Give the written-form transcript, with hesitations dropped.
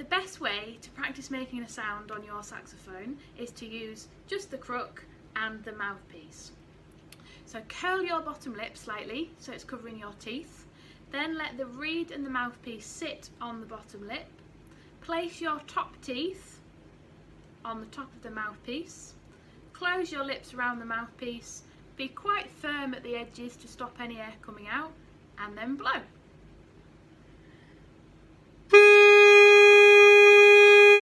The best way to practice making a sound on your saxophone is to use just the crook and the mouthpiece. So curl your bottom lip slightly so it's covering your teeth, then let the reed and the mouthpiece sit on the bottom lip. Place your top teeth on the top of the mouthpiece, close your lips around the mouthpiece, be quite firm at the edges to stop any air coming out, and then blow.